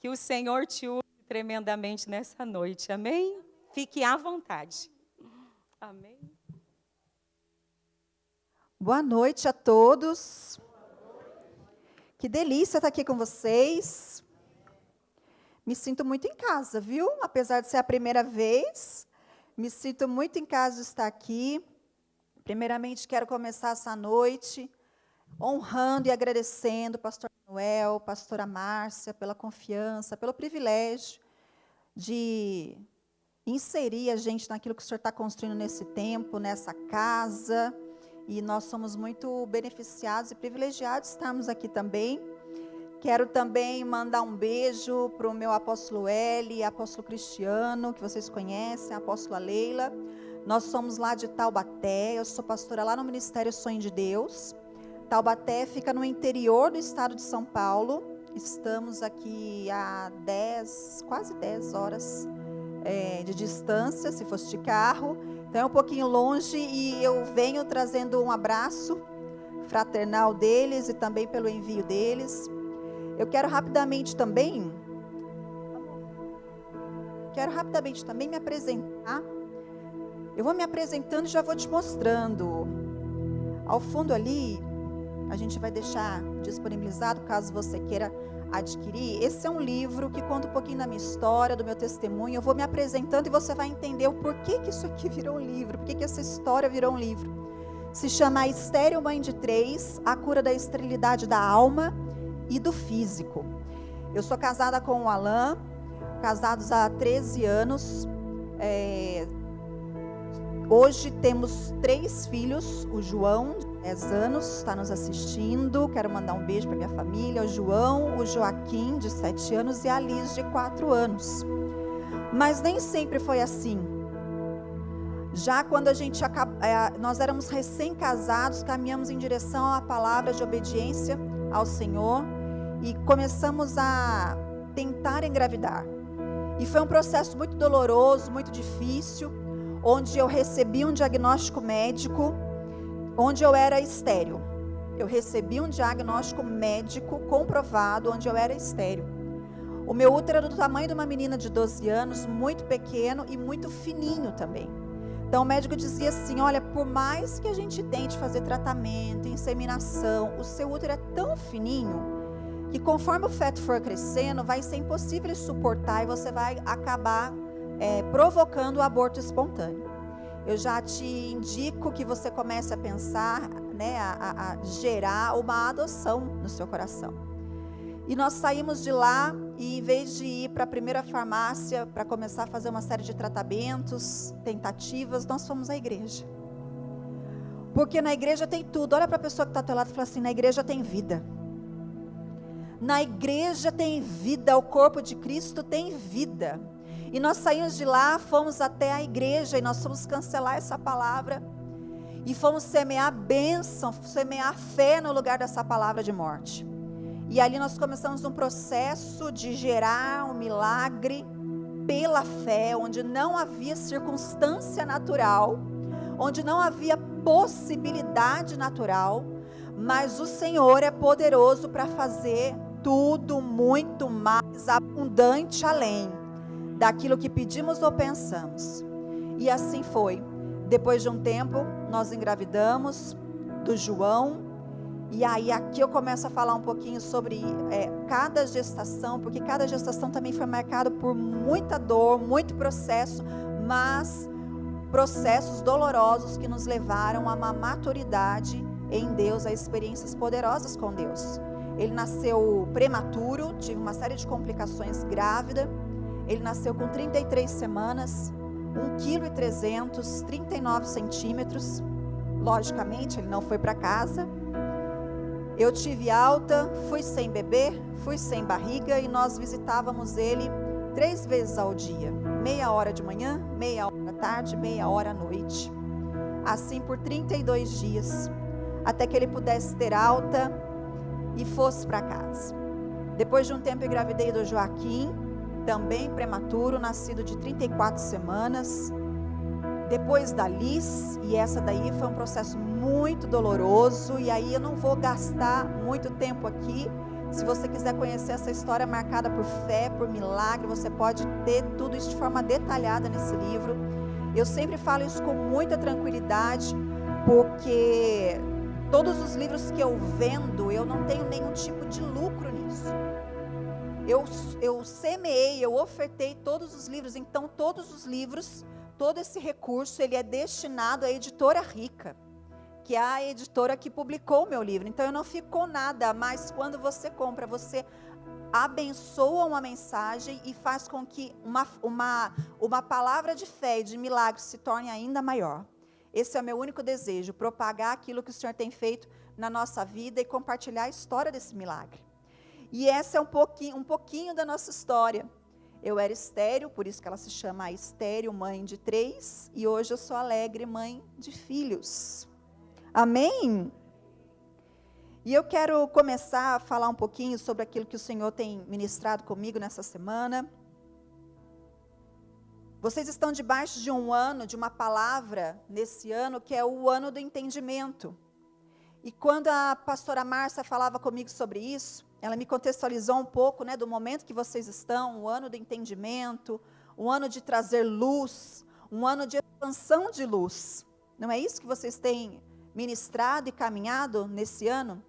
Que o Senhor te use tremendamente nessa noite, amém? Fique à vontade. Amém. Boa noite a todos. Que delícia estar aqui com vocês. Me sinto muito em casa, viu? Apesar de ser a primeira vez, me sinto muito em casa de estar aqui. Primeiramente, quero começar essa noite honrando e agradecendo o pastor Manuel, pastora Márcia, pela confiança, pelo privilégio de inserir a gente naquilo que o Senhor está construindo nesse tempo, nessa casa. E nós somos muito beneficiados e privilegiados de estarmos aqui também. Quero também mandar um beijo para o meu apóstolo Eli, apóstolo Cristiano, que vocês conhecem, a apóstola Leila. Nós somos lá de Taubaté, eu sou pastora lá no Ministério Sonho de Deus. Taubaté fica no interior do estado de São Paulo. Estamos aqui a quase 10 horas de distância, se fosse de carro. Então é um pouquinho longe e eu venho trazendo um abraço fraternal deles e também pelo envio deles. Eu quero rapidamente também me apresentar. Eu vou me apresentando e já vou te mostrando. Ao fundo ali, a gente vai deixar disponibilizado, caso você queira adquirir. Esse é um livro que conta um pouquinho da minha história, do meu testemunho. Eu vou me apresentando e você vai entender o porquê que isso aqui virou um livro, porquê que essa história virou um livro. Se chama Estéril Mãe de Três, a cura da esterilidade da alma e do físico. Eu sou casada com o Alain, casados há 13 anos. Hoje temos 3 filhos. O João, de 10 anos, está nos assistindo. Quero mandar um beijo para minha família. O João, o Joaquim, de 7 anos, e a Liz, de 4 anos. Mas nem sempre foi assim. Já quando nós éramos recém-casados, caminhamos em direção à palavra de obediência ao Senhor e começamos a tentar engravidar. E foi um processo muito doloroso, muito difícil, onde eu recebi um diagnóstico médico, onde eu era estéril. Eu recebi um diagnóstico médico comprovado, onde eu era estéril. O meu útero era do tamanho de uma menina de 12 anos, muito pequeno e muito fininho também. Então o médico dizia assim: olha, por mais que a gente tente fazer tratamento, inseminação, o seu útero é tão fininho que conforme o feto for crescendo, vai ser impossível ele suportar e você vai acabar provocando o aborto espontâneo. Eu já te indico que você comece a pensar, a gerar uma adoção no seu coração. E nós saímos de lá e, em vez de ir para a primeira farmácia para começar a fazer uma série de tratamentos, tentativas, nós fomos à igreja. Porque na igreja tem tudo. Olha para a pessoa que está ao teu lado e fala assim: na igreja tem vida. Na igreja tem vida, o corpo de Cristo tem vida. E nós saímos de lá, fomos até a igreja e nós fomos cancelar essa palavra e fomos semear a bênção, semear a fé no lugar dessa palavra de morte. E ali nós começamos um processo de gerar um milagre pela fé, onde não havia circunstância natural, onde não havia possibilidade natural, mas o Senhor é poderoso para fazer tudo muito mais abundante além daquilo que pedimos ou pensamos. E assim foi. Depois de um tempo, nós engravidamos do João. E aí aqui eu começo a falar um pouquinho sobre cada gestação, porque cada gestação também foi marcada por muita dor, muito processo, mas processos dolorosos que nos levaram a uma maturidade em Deus, a experiências poderosas com Deus. Ele nasceu prematuro, tive uma série de complicações grávida. Ele nasceu com 33 semanas, 1,3 kg, 39 centímetros. Logicamente, ele não foi para casa. Eu tive alta, fui sem bebê, fui sem barriga e nós visitávamos ele 3 vezes ao dia. Meia hora de manhã, meia hora à tarde, meia hora à noite. Assim por 32 dias, até que ele pudesse ter alta e fosse para casa. Depois de um tempo eu engravidei do Joaquim, também prematuro, nascido de 34 semanas. Depois da Liz, e essa daí foi um processo muito doloroso, e aí eu não vou gastar muito tempo aqui Se você quiser conhecer essa história marcada por fé, por milagre, você pode ter tudo isso de forma detalhada nesse livro. Eu sempre falo isso com muita tranquilidade, porque todos os livros que eu vendo, eu não tenho nenhum tipo de lucro nisso. Eu semeei, eu ofertei todos os livros, então todos os livros, todo esse recurso, ele é destinado à Editora Rica, que é a editora que publicou o meu livro. Então eu não fico com nada, mas quando você compra, você abençoa uma mensagem e faz com que uma palavra de fé e de milagre se torne ainda maior. Esse é o meu único desejo, propagar aquilo que o Senhor tem feito na nossa vida e compartilhar a história desse milagre. E essa é um pouquinho da nossa história. Eu era estéril, por isso que ela se chama estéril, mãe de 3, e hoje eu sou alegre, mãe de filhos. Amém? E eu quero começar a falar um pouquinho sobre aquilo que o Senhor tem ministrado comigo nessa semana. Vocês estão debaixo de um ano, de uma palavra nesse ano, que é o ano do entendimento. E quando a pastora Márcia falava comigo sobre isso, ela me contextualizou um pouco, do momento que vocês estão, o ano do entendimento, um ano de trazer luz, um ano de expansão de luz. Não é isso que vocês têm ministrado e caminhado nesse ano?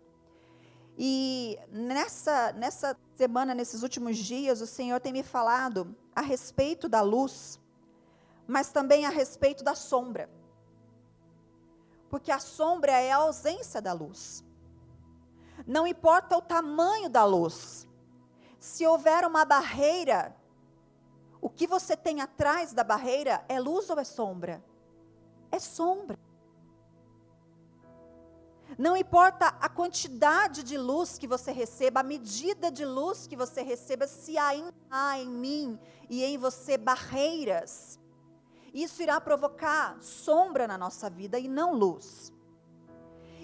E nessa semana, nesses últimos dias, o Senhor tem me falado a respeito da luz, mas também a respeito da sombra. Porque a sombra é a ausência da luz. Não importa o tamanho da luz. Se houver uma barreira, o que você tem atrás da barreira é luz ou é sombra? É sombra. Não importa a quantidade de luz que você receba, a medida de luz que você receba, se ainda há em mim e em você barreiras, isso irá provocar sombra na nossa vida e não luz.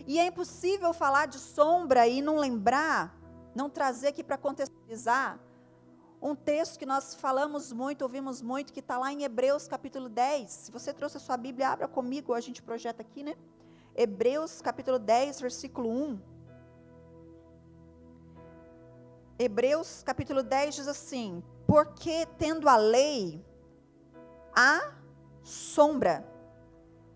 E é impossível falar de sombra e não lembrar, não trazer aqui para contextualizar, um texto que nós falamos muito, ouvimos muito, que está lá em Hebreus capítulo 10. Se você trouxe a sua Bíblia, abra comigo, a gente projeta aqui, Hebreus capítulo 10, versículo 1. Hebreus capítulo 10 diz assim: porque tendo a lei, a sombra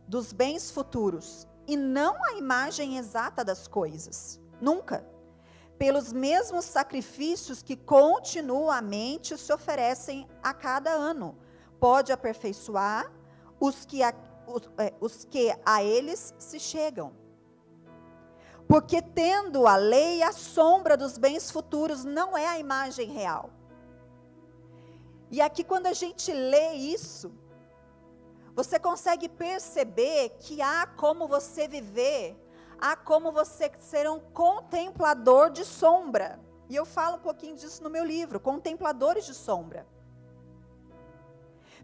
dos bens futuros, e não a imagem exata das coisas, nunca, pelos mesmos sacrifícios que continuamente se oferecem a cada ano, pode aperfeiçoar os que a eles se chegam. Porque tendo a lei, a sombra dos bens futuros, não é a imagem real. E aqui quando a gente lê isso, você consegue perceber que há como você viver, há como você ser um contemplador de sombra. E eu falo um pouquinho disso no meu livro, Contempladores de Sombra.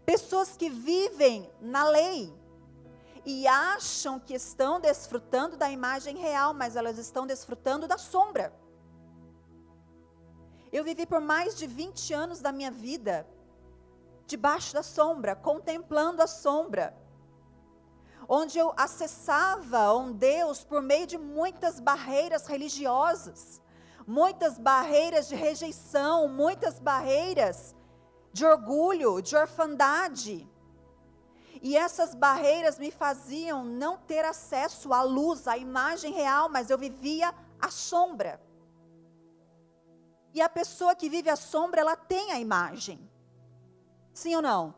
Pessoas que vivem na lei e acham que estão desfrutando da imagem real, mas elas estão desfrutando da sombra. Eu vivi por mais de 20 anos da minha vida debaixo da sombra, contemplando a sombra, onde eu acessava um Deus por meio de muitas barreiras religiosas, muitas barreiras de rejeição, muitas barreiras de orgulho, de orfandade. E essas barreiras me faziam não ter acesso à luz, à imagem real, mas eu vivia a sombra. E a pessoa que vive a sombra, ela tem a imagem. Sim ou não?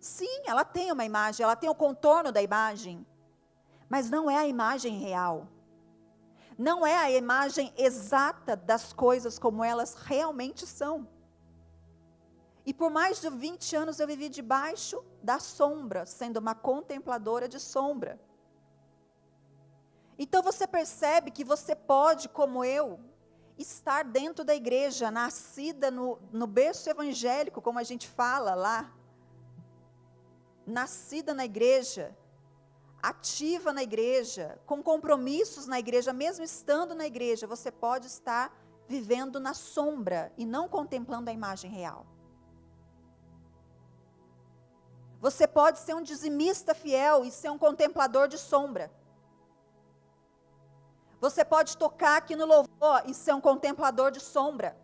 Sim, ela tem uma imagem, ela tem o contorno da imagem, mas não é a imagem real. Não é a imagem exata das coisas como elas realmente são. E por mais de 20 anos eu vivi debaixo da sombra, sendo uma contempladora de sombra. Então você percebe que você pode, como eu, estar dentro da igreja, nascida no berço evangélico, como a gente fala lá, nascida na igreja, ativa na igreja, com compromissos na igreja, mesmo estando na igreja, você pode estar vivendo na sombra e não contemplando a imagem real. Você pode ser um dizimista fiel e ser um contemplador de sombra. Você pode tocar aqui no louvor e ser um contemplador de sombra.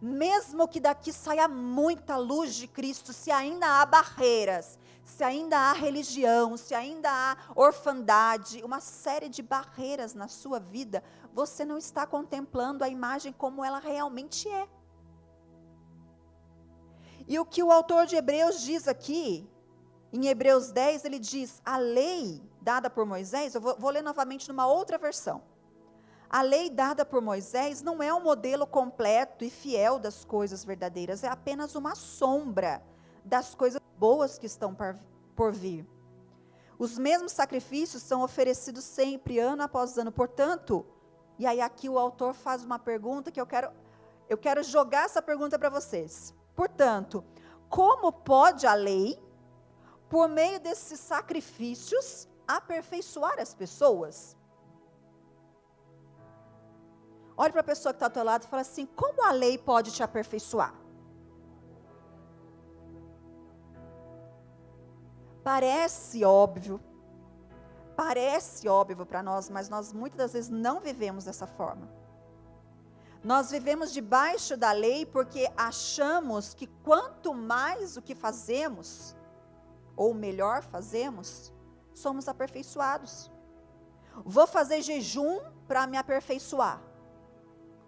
Mesmo que daqui saia muita luz de Cristo, se ainda há barreiras, se ainda há religião, se ainda há orfandade, uma série de barreiras na sua vida, você não está contemplando a imagem como ela realmente é. E o que o autor de Hebreus diz aqui, em Hebreus 10, ele diz, a lei dada por Moisés, eu vou ler novamente numa outra versão. A lei dada por Moisés não é um modelo completo e fiel das coisas verdadeiras, é apenas uma sombra das coisas boas que estão por vir. Os mesmos sacrifícios são oferecidos sempre, ano após ano. Portanto, e aí aqui o autor faz uma pergunta que eu quero jogar essa pergunta para vocês. Portanto, como pode a lei, por meio desses sacrifícios, aperfeiçoar as pessoas? Olhe para a pessoa que está ao teu lado e fala assim, como a lei pode te aperfeiçoar? Parece óbvio para nós, mas nós muitas das vezes não vivemos dessa forma. Nós vivemos debaixo da lei porque achamos que quanto mais o que fazemos, ou melhor fazemos, somos aperfeiçoados. Vou fazer jejum para me aperfeiçoar.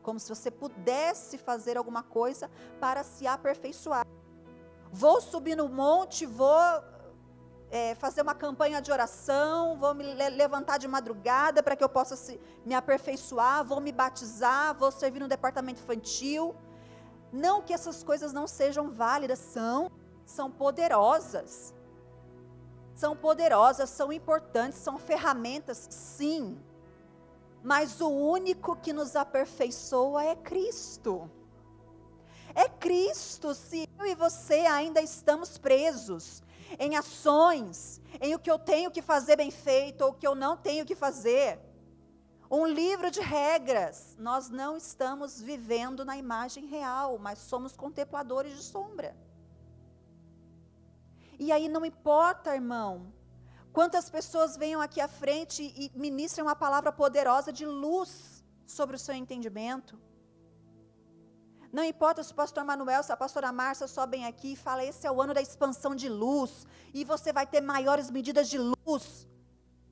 Como se você pudesse fazer alguma coisa para se aperfeiçoar. Vou subir no monte, vou fazer uma campanha de oração, vou me levantar de madrugada para que eu possa me aperfeiçoar, vou me batizar, vou servir no departamento infantil. Não que essas coisas não sejam válidas, são poderosas. São poderosas, são importantes, são ferramentas, sim. Mas o único que nos aperfeiçoa é Cristo. É Cristo. Se eu e você ainda estamos presos em ações, em o que eu tenho que fazer bem feito, ou o que eu não tenho que fazer, um livro de regras, nós não estamos vivendo na imagem real, mas somos contempladores de sombra. E aí não importa, irmão, quantas pessoas venham aqui à frente e ministrem uma palavra poderosa de luz sobre o seu entendimento. Não importa se o pastor Manuel, se a pastora Márcia sobem aqui e falam, esse é o ano da expansão de luz, e você vai ter maiores medidas de luz.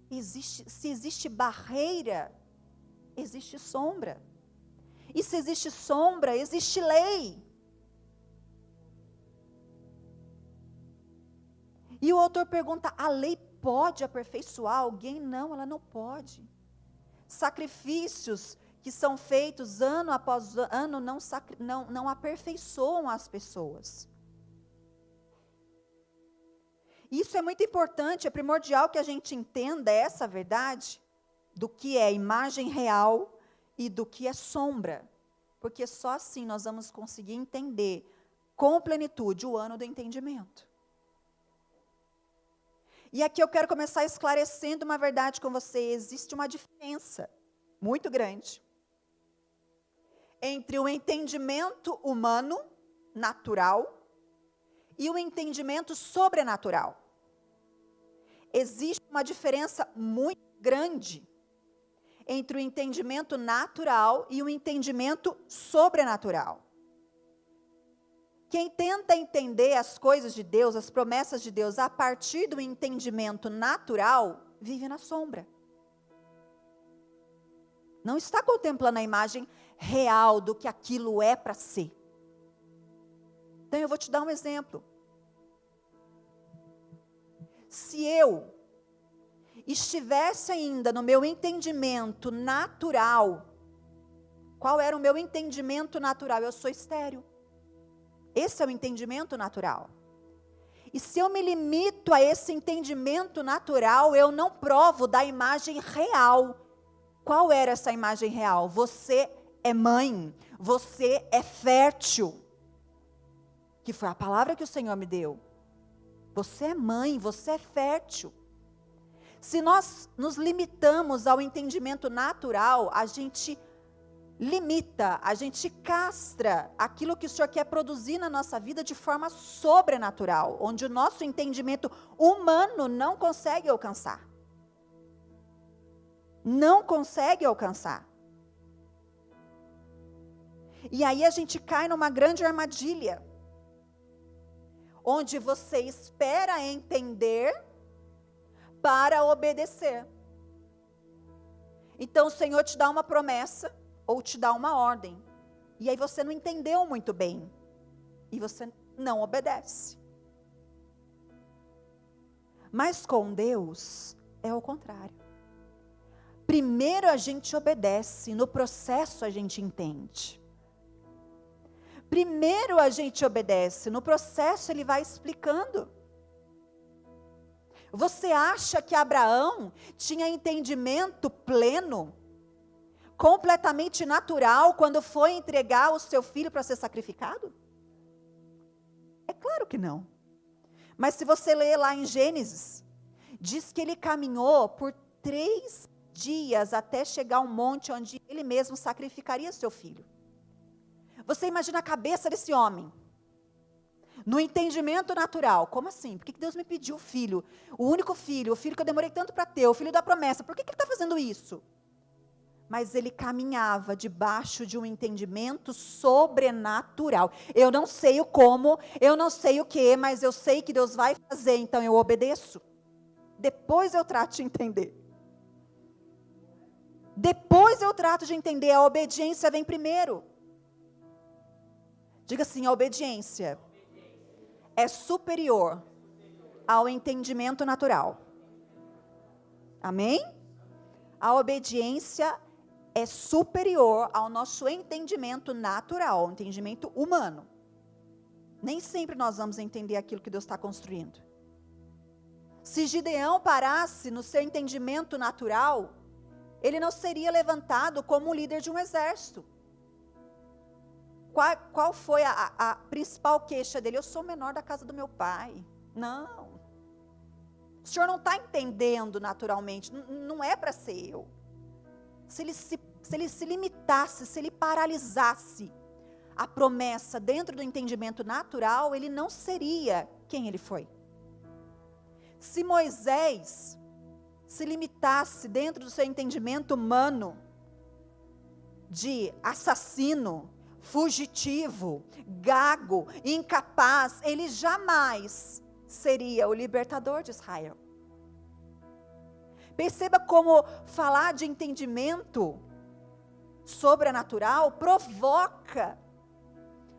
Se existe barreira, existe sombra. E se existe sombra, existe lei. E o autor pergunta, a lei pode aperfeiçoar alguém? Não, ela não pode. Sacrifícios que são feitos ano após ano não aperfeiçoam as pessoas. Isso é muito importante, é primordial que a gente entenda essa verdade, do que é imagem real e do que é sombra. Porque só assim nós vamos conseguir entender com plenitude o ano do entendimento. E aqui eu quero começar esclarecendo uma verdade com você. Existe uma diferença muito grande entre o entendimento humano, natural, e o entendimento sobrenatural. Existe uma diferença muito grande entre o entendimento natural e o entendimento sobrenatural. Quem tenta entender as coisas de Deus, as promessas de Deus, a partir do entendimento natural, vive na sombra. Não está contemplando a imagem real do que aquilo é para ser. Então eu vou te dar um exemplo. Se eu estivesse ainda no meu entendimento natural, qual era o meu entendimento natural? Eu sou estéril. Esse é o entendimento natural. E se eu me limito a esse entendimento natural, eu não provo da imagem real. Qual era essa imagem real? Você é mãe, você é fértil. Que foi a palavra que o Senhor me deu. Você é mãe, você é fértil. Se nós nos limitamos ao entendimento natural, a gente limita, a gente castra aquilo que o Senhor quer produzir na nossa vida de forma sobrenatural, onde o nosso entendimento humano não consegue alcançar. não consegue alcançar. E aí a gente cai numa grande armadilha, onde você espera entender para obedecer. Então o Senhor te dá uma promessa ou te dá uma ordem, e aí você não entendeu muito bem, e você não obedece. Mas com Deus é o contrário. Primeiro a gente obedece, no processo a gente entende. Primeiro a gente obedece, no processo ele vai explicando. Você acha que Abraão tinha entendimento pleno, completamente natural, quando foi entregar o seu filho para ser sacrificado? É claro que não. Mas se você ler lá em Gênesis, diz que ele caminhou por 3 dias até chegar ao monte onde ele mesmo sacrificaria seu filho. Você imagina a cabeça desse homem, no entendimento natural. Como assim? Por que Deus me pediu o filho? O único filho, o filho que eu demorei tanto para ter, o filho da promessa. Por que Ele está fazendo isso? Mas ele caminhava debaixo de um entendimento sobrenatural. Eu não sei o como, eu não sei o que, mas eu sei que Deus vai fazer, então eu obedeço. Depois eu trato de entender. Depois eu trato de entender, a obediência vem primeiro. Diga assim, a obediência é superior ao entendimento natural. Amém? A obediência é superior ao nosso entendimento natural, entendimento humano. Nem sempre nós vamos entender aquilo que Deus está construindo. Se Gideão parasse no seu entendimento natural, ele não seria levantado como líder de um exército. Qual foi a principal queixa dele? Eu sou o menor da casa do meu pai. Não. O senhor não está entendendo naturalmente. Não é para ser eu. Se ele se limitasse, se ele paralisasse a promessa dentro do entendimento natural, ele não seria quem ele foi. Se Moisés se limitasse dentro do seu entendimento humano de assassino, fugitivo, gago, incapaz, ele jamais seria o libertador de Israel. Perceba como falar de entendimento sobrenatural provoca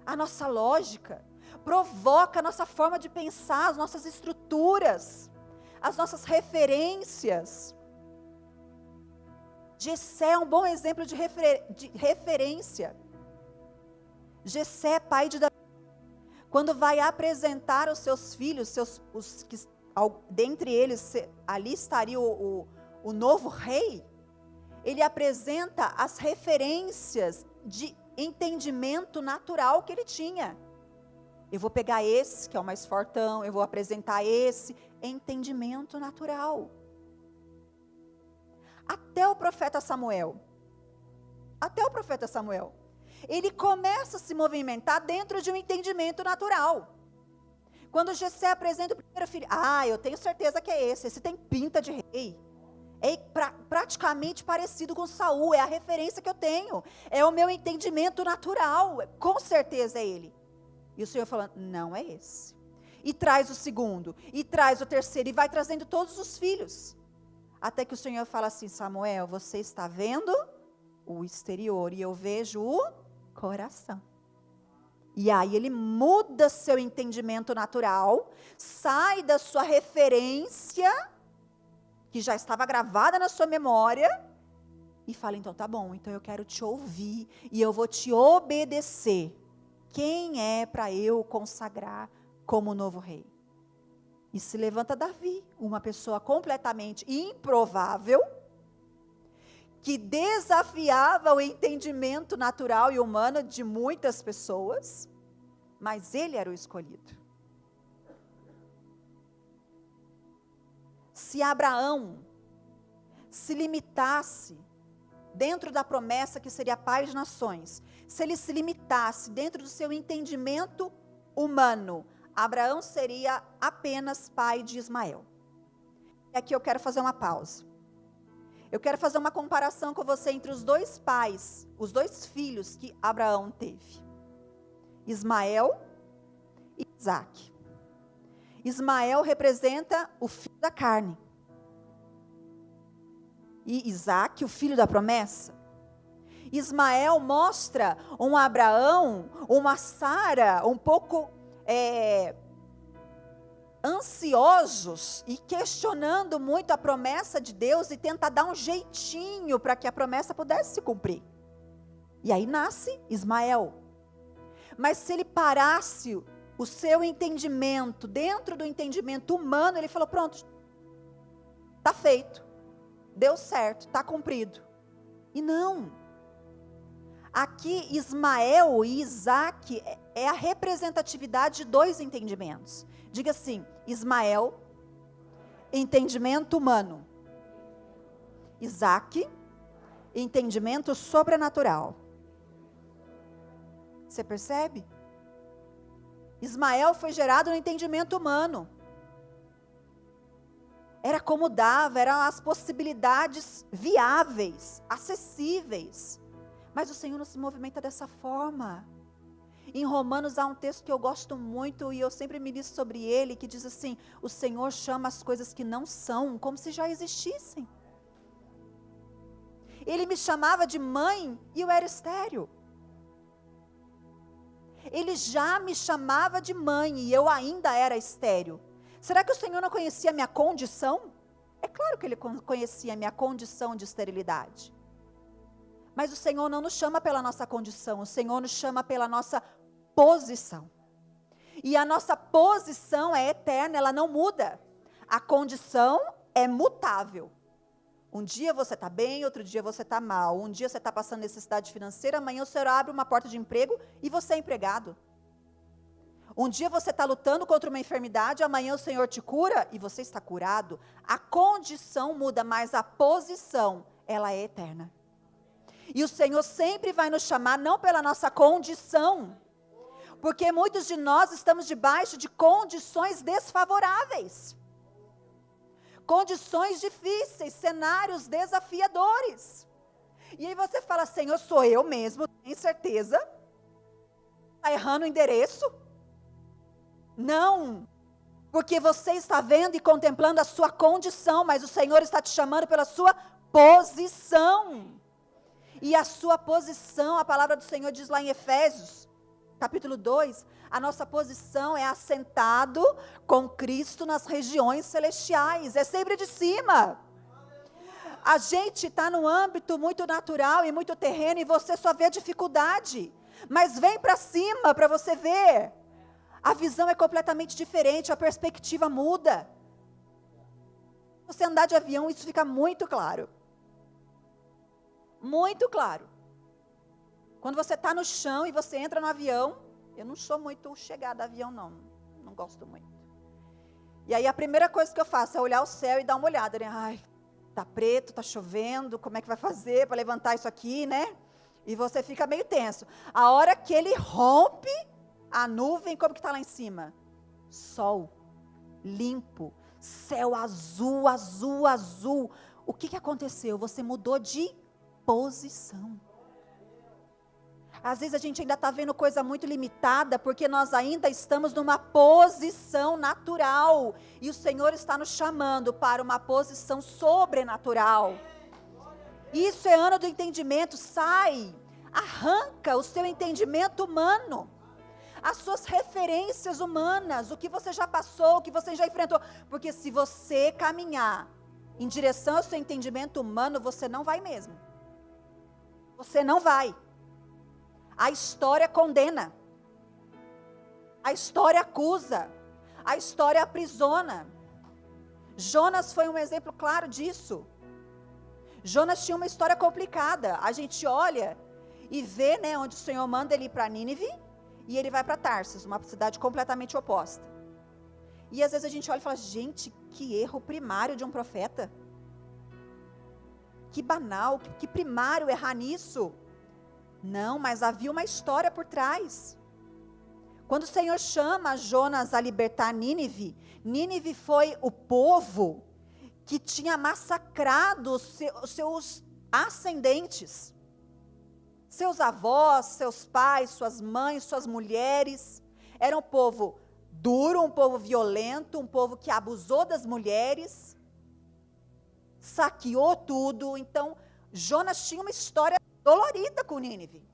a nossa lógica, provoca a nossa forma de pensar, as nossas estruturas, as nossas referências. Jessé é um bom exemplo de referência. Jessé, pai de Davi, quando vai apresentar os seus filhos, dentre eles, ali estaria o novo rei, ele apresenta as referências de entendimento natural que ele tinha. Eu vou pegar esse, que é o mais fortão, eu vou apresentar esse, entendimento natural. Até o profeta Samuel, ele começa a se movimentar dentro de um entendimento natural. Quando Jessé apresenta o primeiro filho, eu tenho certeza que é esse tem pinta de rei, é praticamente parecido com Saul, é a referência que eu tenho, é o meu entendimento natural, com certeza é ele. E o Senhor falando, não é esse. E traz o segundo, e traz o terceiro, e vai trazendo todos os filhos. Até que o Senhor fala assim, Samuel, você está vendo o exterior, e eu vejo o coração. E aí ele muda seu entendimento natural, sai da sua referência, que já estava gravada na sua memória, e fala, então tá bom, então eu quero te ouvir, e eu vou te obedecer. Quem é para eu consagrar como novo rei? E se levanta Davi, uma pessoa completamente improvável, que desafiava o entendimento natural e humano de muitas pessoas, mas ele era o escolhido. Se Abraão se limitasse dentro da promessa que seria pai de nações, se ele se limitasse dentro do seu entendimento humano, Abraão seria apenas pai de Ismael. E aqui eu quero fazer uma pausa. Eu quero fazer uma comparação com você entre os dois pais, os dois filhos que Abraão teve. Ismael e Isaque. Ismael representa o filho da carne. E Isaque, o filho da promessa. Ismael mostra um Abraão, uma Sara, um pouco ansiosos e questionando muito a promessa de Deus e tenta dar um jeitinho para que a promessa pudesse se cumprir. E aí nasce Ismael. Mas se ele parasse o seu entendimento, dentro do entendimento humano, ele falou, pronto, está feito, deu certo, está cumprido. E não. Aqui Ismael e Isaque é a representatividade de dois entendimentos. Diga assim, Ismael, entendimento humano. Isaque, entendimento sobrenatural. Você percebe? Ismael foi gerado no entendimento humano. Era como dava, eram as possibilidades viáveis, acessíveis. Mas o Senhor não se movimenta dessa forma. Em Romanos há um texto que eu gosto muito e eu sempre ministro sobre ele, que diz assim, o Senhor chama as coisas que não são, como se já existissem. Ele me chamava de mãe e eu era estéril. Ele já me chamava de mãe e eu ainda era estéril. Será que o Senhor não conhecia a minha condição? É claro que Ele conhecia a minha condição de esterilidade. Mas o Senhor não nos chama pela nossa condição, o Senhor nos chama pela nossa posição. E a nossa posição é eterna, ela não muda. A condição é mutável. Um dia você está bem, outro dia você está mal. Um dia você está passando necessidade financeira, amanhã o Senhor abre uma porta de emprego e você é empregado. Um dia você está lutando contra uma enfermidade, amanhã o Senhor te cura e você está curado. A condição muda, mas a posição, ela é eterna. E o Senhor sempre vai nos chamar, não pela nossa condição, porque muitos de nós estamos debaixo de condições desfavoráveis, condições difíceis, cenários desafiadores. E aí você fala, Senhor, sou eu mesmo, tem certeza? Está errando o endereço? Não, porque você está vendo e contemplando a sua condição, mas o Senhor está te chamando pela sua posição. E a sua posição, a palavra do Senhor diz lá em Efésios, capítulo 2, a nossa posição é assentado com Cristo nas regiões celestiais, é sempre de cima. A gente está num âmbito muito natural e muito terreno e você só vê a dificuldade, mas vem para cima para você ver. A visão é completamente diferente, a perspectiva muda. Se você andar de avião, isso fica muito claro. Muito claro. Quando você está no chão e você entra no avião, eu não sou muito chegada a avião não gosto muito. E aí a primeira coisa que eu faço é olhar o céu e dar uma olhada, né? Ai, tá preto, tá chovendo, como é que vai fazer para levantar isso aqui, né? E você fica meio tenso. A hora que ele rompe a nuvem, como que está lá em cima? Sol, limpo, céu azul, azul, azul. O que aconteceu? Você mudou de posição. Às vezes a gente ainda está vendo coisa muito limitada, porque nós ainda estamos numa posição natural, e o Senhor está nos chamando para uma posição sobrenatural. Isso é ano do entendimento. Sai, arranca o seu entendimento humano, as suas referências humanas, o que você já passou, o que você já enfrentou, porque se você caminhar em direção ao seu entendimento humano, você não vai mesmo. Você não vai. A história condena. A história acusa. A história aprisiona. Jonas foi um exemplo claro disso. Jonas tinha uma história complicada. A gente olha e vê, né, onde o Senhor manda ele ir para Nínive e ele vai para Tarsis, uma cidade completamente oposta. E às vezes a gente olha e fala, gente, que erro primário de um profeta. Que banal, que primário errar nisso. Não, mas havia uma história por trás. Quando o Senhor chama Jonas a libertar Nínive, Nínive foi o povo que tinha massacrado os seus ascendentes, seus avós, seus pais, suas mães, suas mulheres. Era um povo duro, um povo violento, um povo que abusou das mulheres, saqueou tudo. Então, Jonas tinha uma história dolorida com Nínive.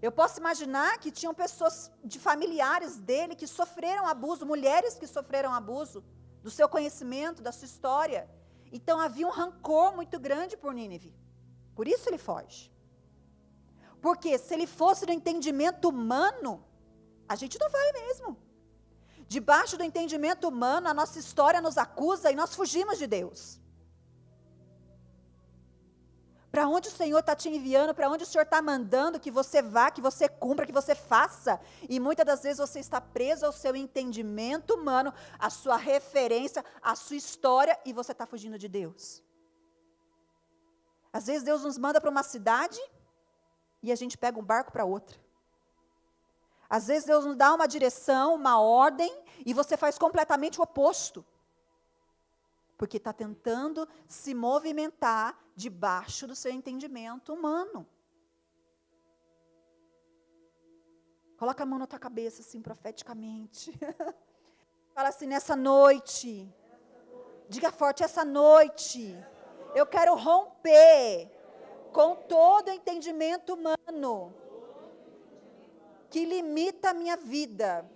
Eu posso imaginar que tinham pessoas de familiares dele que sofreram abuso, mulheres que sofreram abuso do seu conhecimento, da sua história. Então havia um rancor muito grande por Nínive. Por isso ele foge. Porque se ele fosse do entendimento humano, a gente não vai mesmo. Debaixo do entendimento humano, a nossa história nos acusa e nós fugimos de Deus. Para onde o Senhor está te enviando, para onde o Senhor está mandando que você vá, que você cumpra, que você faça. E muitas das vezes você está preso ao seu entendimento humano, à sua referência, à sua história, e você está fugindo de Deus. Às vezes Deus nos manda para uma cidade e a gente pega um barco para outra. Às vezes Deus nos dá uma direção, uma ordem, e você faz completamente o oposto. Porque está tentando se movimentar debaixo do seu entendimento humano. Coloca a mão na tua cabeça, assim, profeticamente. Fala assim, nessa noite. Diga forte, essa noite. Eu quero romper com todo entendimento humano que limita a minha vida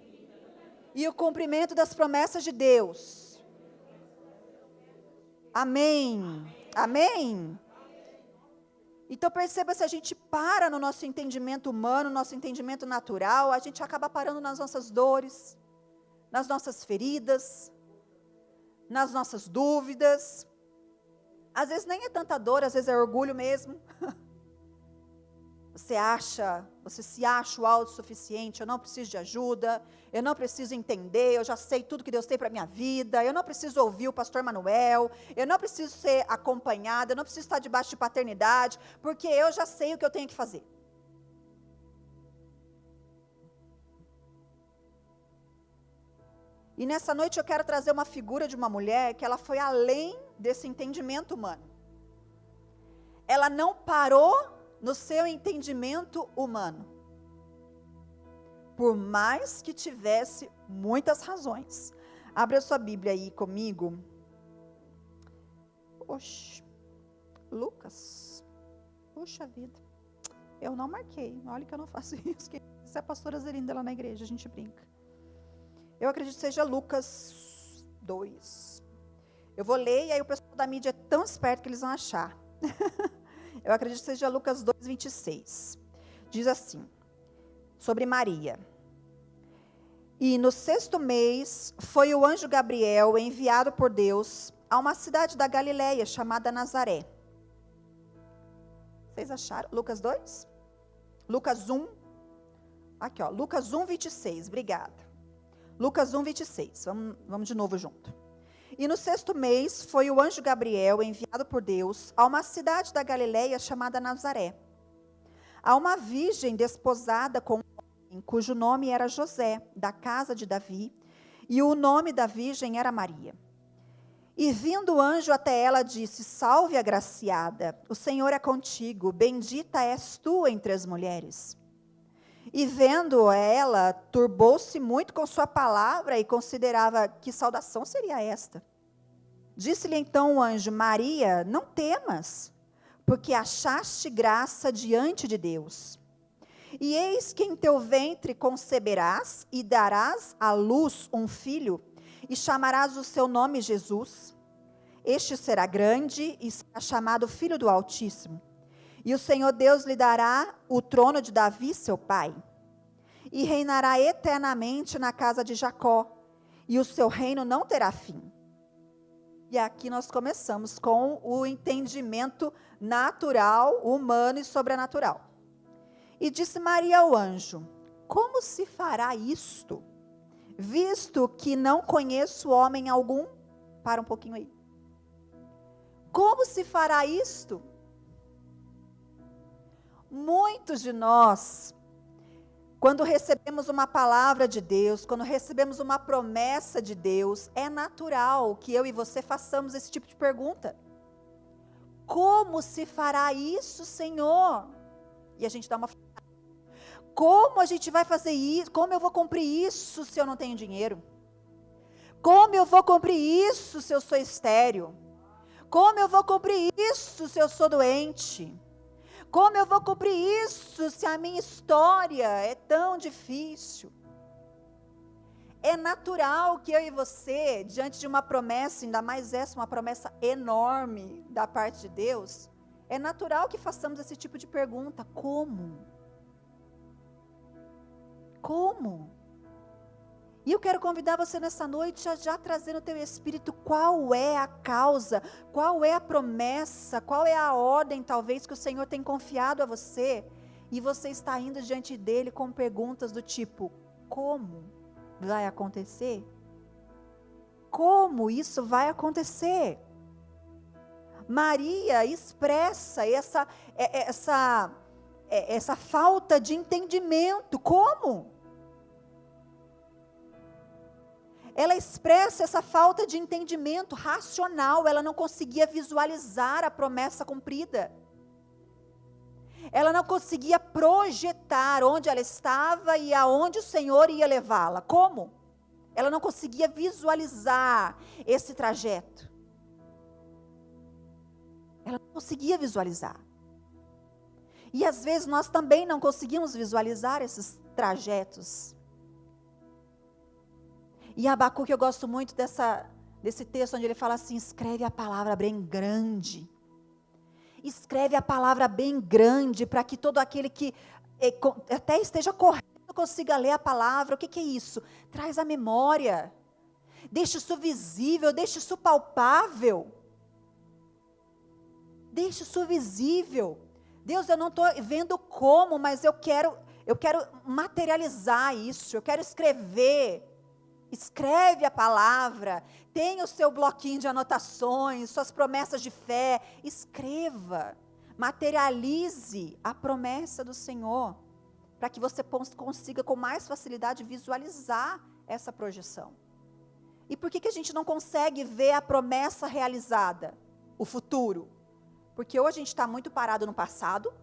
e o cumprimento das promessas de Deus. Amém. Amém. Então perceba, se a gente para no nosso entendimento humano, nosso entendimento natural, a gente acaba parando nas nossas dores, nas nossas feridas, nas nossas dúvidas. Às vezes nem é tanta dor, às vezes é orgulho mesmo. Você se acha o autossuficiente, eu não preciso de ajuda, eu não preciso entender, eu já sei tudo que Deus tem para a minha vida, eu não preciso ouvir o pastor Manuel, eu não preciso ser acompanhada, eu não preciso estar debaixo de paternidade, porque eu já sei o que eu tenho que fazer. E nessa noite eu quero trazer uma figura de uma mulher que ela foi além desse entendimento humano. Ela não parou no seu entendimento humano, por mais que tivesse muitas razões. Abre a sua Bíblia aí comigo. Oxe, Lucas. Puxa vida, eu não marquei. Olha que eu não faço isso. Isso é a pastora Zerinda lá na igreja, a gente brinca. Eu acredito que seja Lucas 2. Eu vou ler e aí o pessoal da mídia é tão esperto que eles vão achar. Eu acredito que seja Lucas 2, 26. Diz assim, sobre Maria. E no 6º mês, foi o anjo Gabriel enviado por Deus a uma cidade da Galileia, chamada Nazaré. Vocês acharam? Lucas 2? Lucas 1. Aqui, ó, Lucas 1, 26. Obrigada. Lucas 1, 26. Vamos de novo junto. E no 6º mês, foi o anjo Gabriel, enviado por Deus, a uma cidade da Galileia chamada Nazaré, a uma virgem desposada com um homem, cujo nome era José, da casa de Davi, e o nome da virgem era Maria. E vindo o anjo até ela, disse, salve agraciada, o Senhor é contigo, bendita és tu entre as mulheres. E vendo ela, turbou-se muito com sua palavra e considerava que saudação seria esta. Disse-lhe então o anjo, Maria, não temas, porque achaste graça diante de Deus. E eis que em teu ventre conceberás e darás à luz um filho, e chamarás o seu nome Jesus. Este será grande e será chamado Filho do Altíssimo. E o Senhor Deus lhe dará o trono de Davi, seu pai, e reinará eternamente na casa de Jacó, e o seu reino não terá fim. E aqui nós começamos com o entendimento natural, humano e sobrenatural. E disse Maria ao anjo, como se fará isto, visto que não conheço homem algum? Para um pouquinho aí. Como se fará isto? Muitos de nós Quando recebemos uma palavra de Deus, quando recebemos uma promessa de Deus, é natural que eu e você façamos esse tipo de pergunta. Como se fará isso, Senhor? E a gente dá uma... Como a gente vai fazer isso? Como eu vou cumprir isso se eu não tenho dinheiro? Como eu vou cumprir isso se eu sou estéril? Como eu vou cumprir isso se eu sou doente? Como eu vou cumprir isso se a minha história é tão difícil? É natural que eu e você, diante de uma promessa, ainda mais essa, uma promessa enorme da parte de Deus, é natural que façamos esse tipo de pergunta: como? Como? E eu quero convidar você nessa noite a já trazer no teu espírito qual é a causa, qual é a promessa, qual é a ordem talvez que o Senhor tem confiado a você, e você está indo diante dele com perguntas do tipo: como vai acontecer? Como isso vai acontecer? Maria expressa essa falta de entendimento. Como? Ela expressa essa falta de entendimento racional, ela não conseguia visualizar a promessa cumprida. Ela não conseguia projetar onde ela estava e aonde o Senhor ia levá-la. Como? Ela não conseguia visualizar esse trajeto. Ela não conseguia visualizar. E às vezes nós também não conseguimos visualizar esses trajetos. E Abacuque, eu gosto muito desse texto onde ele fala assim: escreve a palavra bem grande. Escreve a palavra bem grande, para que todo aquele que até esteja correndo consiga ler a palavra. O que é isso? Traz a memória. Deixa isso visível, deixa isso palpável. Deixa isso visível. Deus, eu não estou vendo como, mas eu quero materializar isso, eu quero escrever. Escreve a palavra, tenha o seu bloquinho de anotações, suas promessas de fé, escreva, materialize a promessa do Senhor, para que você consiga com mais facilidade visualizar essa projeção. E por que a gente não consegue ver a promessa realizada, o futuro? Porque ou a gente está muito parado no passado,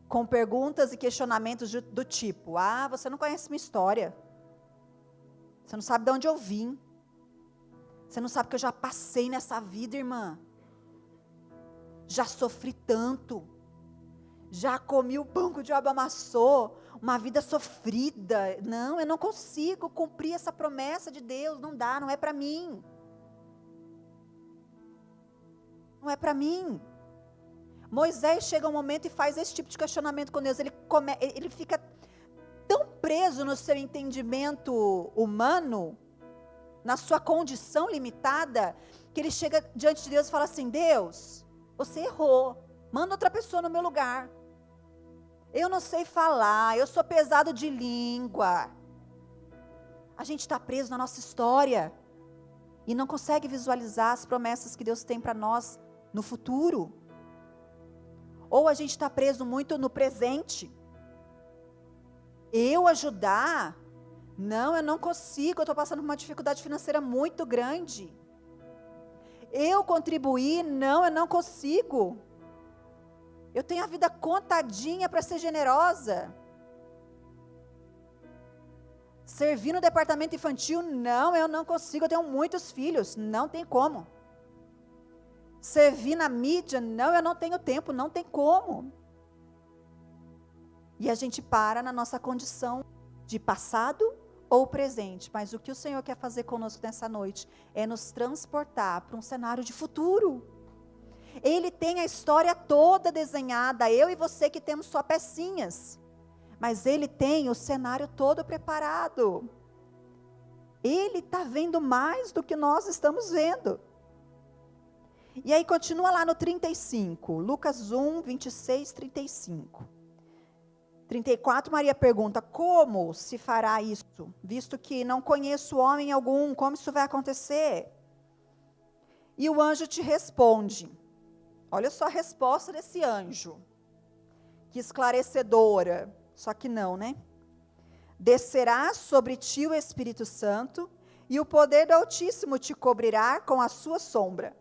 com perguntas e questionamentos do tipo: ah, você não conhece minha história, você não sabe de onde eu vim, você não sabe que eu já passei nessa vida, irmã, já sofri tanto, já comi o pão que o diabo amassou, uma vida sofrida. Não, eu não consigo cumprir essa promessa de Deus, não dá, não é para mim, não é para mim. Moisés chega um momento e faz esse tipo de questionamento com Deus. Ele fica tão preso no seu entendimento humano, na sua condição limitada, que ele chega diante de Deus e fala assim: Deus, você errou, manda outra pessoa no meu lugar. Eu não sei falar, eu sou pesado de língua. A gente está preso na nossa história e não consegue visualizar as promessas que Deus tem para nós no futuro. Ou a gente está preso muito no presente. Eu ajudar? Não, eu não consigo, eu estou passando por uma dificuldade financeira muito grande. Eu contribuir? Não, eu não consigo. Eu tenho a vida contadinha para ser generosa. Servir no departamento infantil? Não, eu não consigo, eu tenho muitos filhos, não tem como. Servir na mídia? Não, eu não tenho tempo, não tem como. E a gente para na nossa condição de passado ou presente. Mas o que o Senhor quer fazer conosco nessa noite é nos transportar para um cenário de futuro. Ele tem a história toda desenhada, eu e você que temos só pecinhas. Mas Ele tem o cenário todo preparado. Ele está vendo mais do que nós estamos vendo. E aí continua lá no 35, Lucas 1, 26, 35. 34, Maria pergunta: como se fará isso? Visto que não conheço homem algum, como isso vai acontecer? E o anjo te responde. Olha só a resposta desse anjo, Que esclarecedora. Só que não, né? Descerá sobre ti o Espírito Santo, e o poder do Altíssimo te cobrirá com a sua sombra.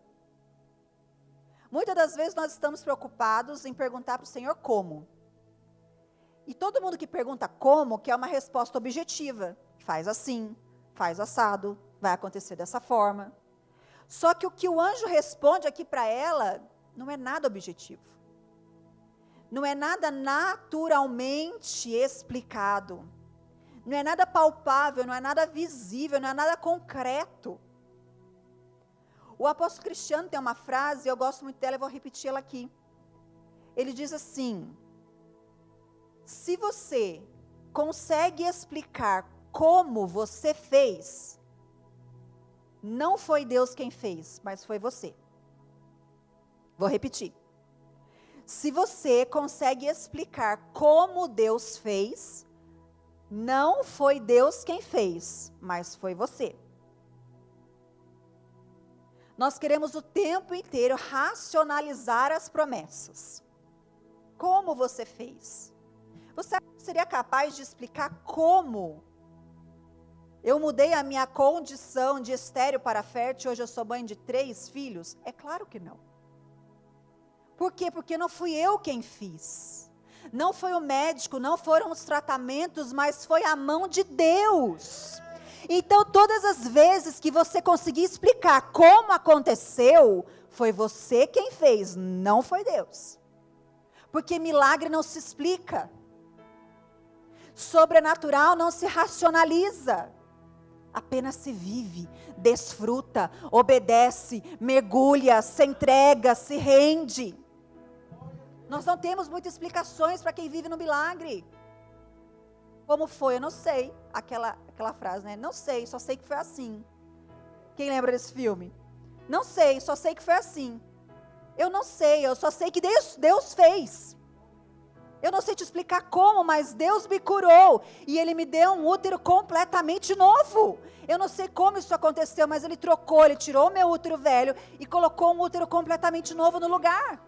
Muitas das vezes nós estamos preocupados em perguntar para o Senhor como. E todo mundo que pergunta como, quer uma resposta objetiva. Faz assim, faz assado, vai acontecer dessa forma. Só que o que o anjo responde aqui para ela, não é nada objetivo. Não é nada naturalmente explicado. Não é nada palpável, não é nada visível, não é nada concreto. O apóstolo Cristiano tem uma frase, eu gosto muito dela, eu vou repeti-la aqui. Ele diz assim: se você consegue explicar como você fez, não foi Deus quem fez, mas foi você. Vou repetir. Se você consegue explicar como Deus fez, não foi Deus quem fez, mas foi você. Nós queremos o tempo inteiro racionalizar as promessas. Como você fez? Você seria capaz de explicar como eu mudei a minha condição de estéril para fértil, hoje eu sou mãe de 3 filhos? É claro que não. Por quê? Porque não fui eu quem fiz. Não foi o médico, não foram os tratamentos, mas foi a mão de Deus. Então, todas as vezes que você conseguir explicar como aconteceu, foi você quem fez, não foi Deus. Porque milagre não se explica. Sobrenatural não se racionaliza. Apenas se vive, desfruta, obedece, mergulha, se entrega, se rende. Nós não temos muitas explicações para quem vive no milagre. Como foi? Eu não sei. Aquela frase, né? Não sei, só sei que foi assim. Quem lembra desse filme? Não sei, só sei que foi assim. Eu não sei, eu só sei que Deus fez. Eu não sei te explicar como, mas Deus me curou. E Ele me deu um útero completamente novo. Eu não sei como isso aconteceu, mas Ele trocou, Ele tirou o meu útero velho e colocou um útero completamente novo no lugar.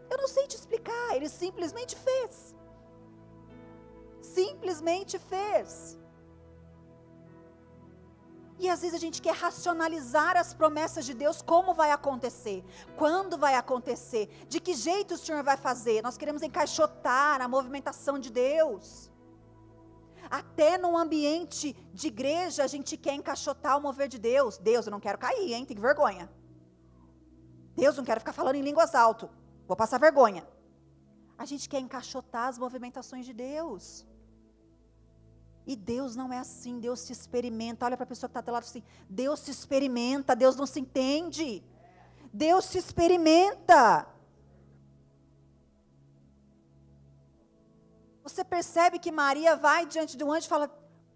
Eu não sei te explicar, Ele simplesmente fez. Simplesmente fez. E às vezes a gente quer racionalizar as promessas de Deus, como vai acontecer, quando vai acontecer, de que jeito o Senhor vai fazer. Nós queremos encaixotar a movimentação de Deus. Até num ambiente de igreja a gente quer encaixotar o mover de Deus. Deus, eu não quero cair, hein? Tem vergonha. Deus, não quero ficar falando em línguas alto. Vou passar vergonha. A gente quer encaixotar as movimentações de Deus. E Deus não é assim, Deus se experimenta. Olha para a pessoa que está do lado assim, Deus se experimenta, Deus não se entende. Deus se experimenta. Você percebe que Maria vai diante do anjo e fala,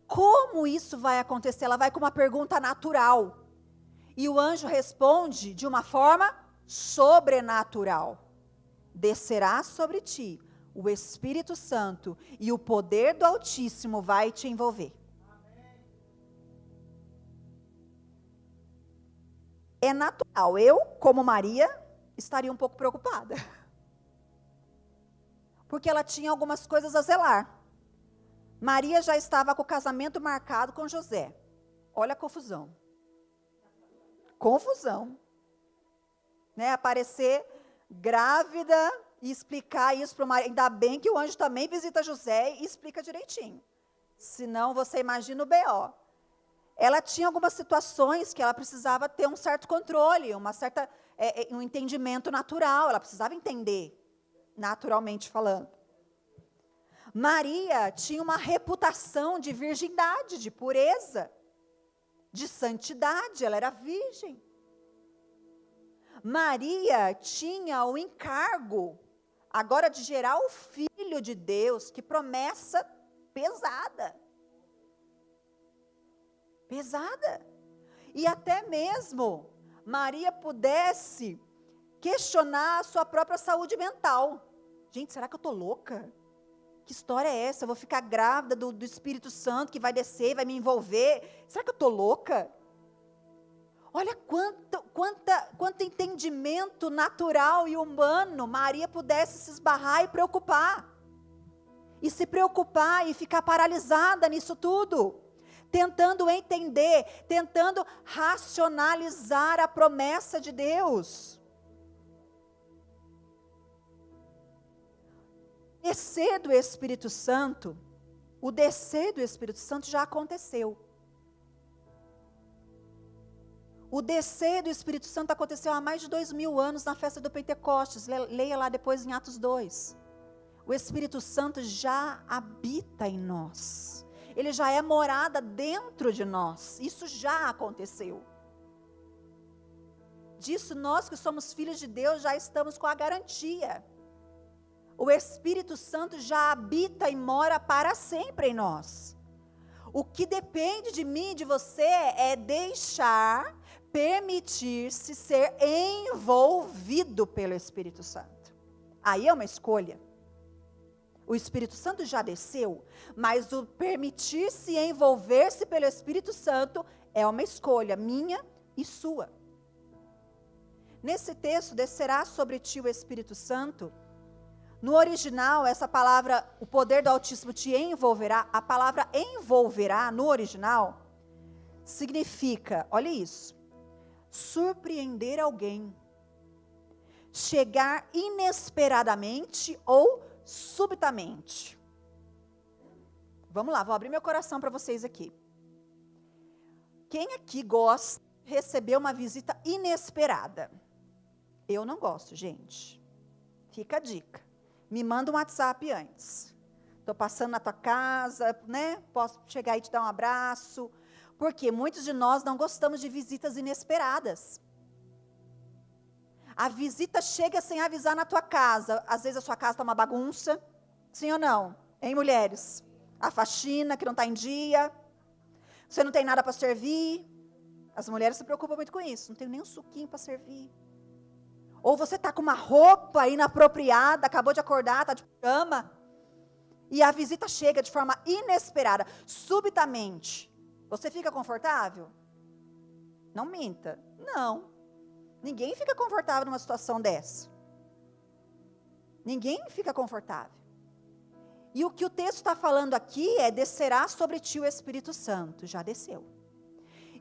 como isso vai acontecer? Ela vai com uma pergunta natural. E o anjo responde de uma forma sobrenatural. Descerá sobre ti o Espírito Santo e o poder do Altíssimo vai te envolver. É natural, eu, como Maria, estaria um pouco preocupada. Porque ela tinha algumas coisas a zelar. Maria já estava com o casamento marcado com José. Olha a confusão. Confusão. Né? Aparecer grávida e explicar isso para o marido. Ainda bem que o anjo também visita José e explica direitinho. Senão você imagina o B.O. Ela tinha algumas situações que ela precisava ter um certo controle, um entendimento natural. Ela precisava entender, naturalmente falando. Maria tinha uma reputação de virgindade, de pureza, de santidade. Ela era virgem. Maria tinha o encargo agora de gerar o Filho de Deus, que promessa pesada. Pesada. E até mesmo Maria pudesse questionar a sua própria saúde mental. Gente, será que eu estou louca? Que história é essa? Eu vou ficar grávida do Espírito Santo que vai descer, vai me envolver? Será que eu estou louca? Olha quanto entendimento natural e humano Maria pudesse se esbarrar e preocupar. E se preocupar e ficar paralisada nisso tudo. Tentando entender, tentando racionalizar a promessa de Deus. Descer do Espírito Santo, o descer do Espírito Santo já aconteceu. O descer do Espírito Santo aconteceu há mais de 2000 anos na festa do Pentecostes. Leia lá depois em Atos 2. O Espírito Santo já habita em nós. Ele já é morada dentro de nós. Isso já aconteceu. Disso nós que somos filhos de Deus já estamos com a garantia. O Espírito Santo já habita e mora para sempre em nós. O que depende de mim e de você é permitir-se ser envolvido pelo Espírito Santo. Aí é uma escolha. O Espírito Santo já desceu, mas o permitir-se envolver-se pelo Espírito Santo é uma escolha minha e sua. Nesse texto, descerá sobre ti o Espírito Santo. No original, essa palavra, o poder do Altíssimo te envolverá, a palavra envolverá, no original, significa, olha isso, surpreender alguém, chegar inesperadamente ou subitamente. Vamos lá, vou abrir meu coração para vocês aqui. Quem aqui gosta de receber uma visita inesperada? Eu não gosto, gente. Fica a dica. Me manda um WhatsApp antes. Estou passando na tua casa, né? Posso chegar e te dar um abraço. Porque muitos de nós não gostamos de visitas inesperadas. A visita chega sem avisar na tua casa. Às vezes a sua casa está uma bagunça. Sim ou não? Hein, mulheres? A faxina que não está em dia. Você não tem nada para servir. As mulheres se preocupam muito com isso. Não tenho nem um suquinho para servir. Ou você está com uma roupa inapropriada, acabou de acordar, está de pijama. E a visita chega de forma inesperada, subitamente. Você fica confortável? Não minta. Não. Ninguém fica confortável numa situação dessa. Ninguém fica confortável. E o que o texto está falando aqui é: descerá sobre ti o Espírito Santo. Já desceu.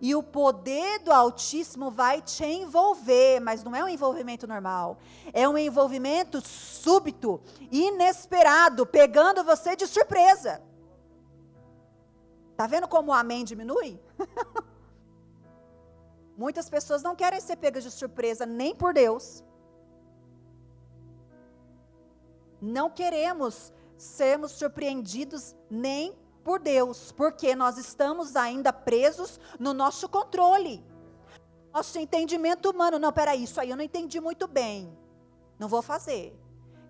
E o poder do Altíssimo vai te envolver, mas não é um envolvimento normal. É um envolvimento súbito, inesperado, pegando você de surpresa. Está vendo como o amém diminui? Muitas pessoas não querem ser pegas de surpresa, nem por Deus. Não queremos sermos surpreendidos, nem por Deus, porque nós estamos ainda presos no nosso controle, nosso entendimento humano. Não, peraí, isso aí eu não entendi muito bem, não vou fazer.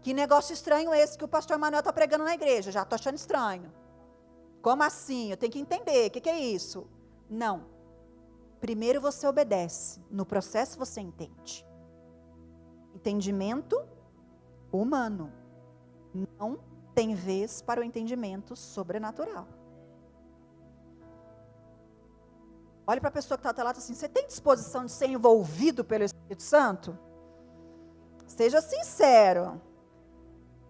Que negócio estranho esse que o pastor Manuel está pregando na igreja, já estou achando estranho. Como assim? Eu tenho que entender, o que é isso? Não, primeiro você obedece, no processo você entende. Entendimento humano não tem vez para o entendimento sobrenatural. Olha para a pessoa que está até lá e diz assim: você tem disposição de ser envolvido pelo Espírito Santo? Seja sincero.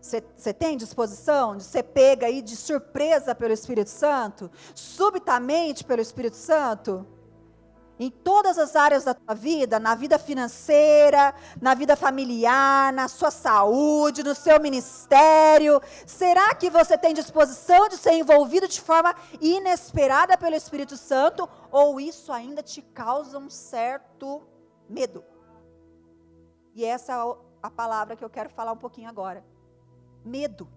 Você tem disposição de ser pega aí de surpresa pelo Espírito Santo? Subitamente pelo Espírito Santo? Em todas as áreas da tua vida, na vida financeira, na vida familiar, na sua saúde, no seu ministério. Será que você tem disposição de ser envolvido de forma inesperada pelo Espírito Santo? Ou isso ainda te causa um certo medo? E essa é a palavra que eu quero falar um pouquinho agora. Medo.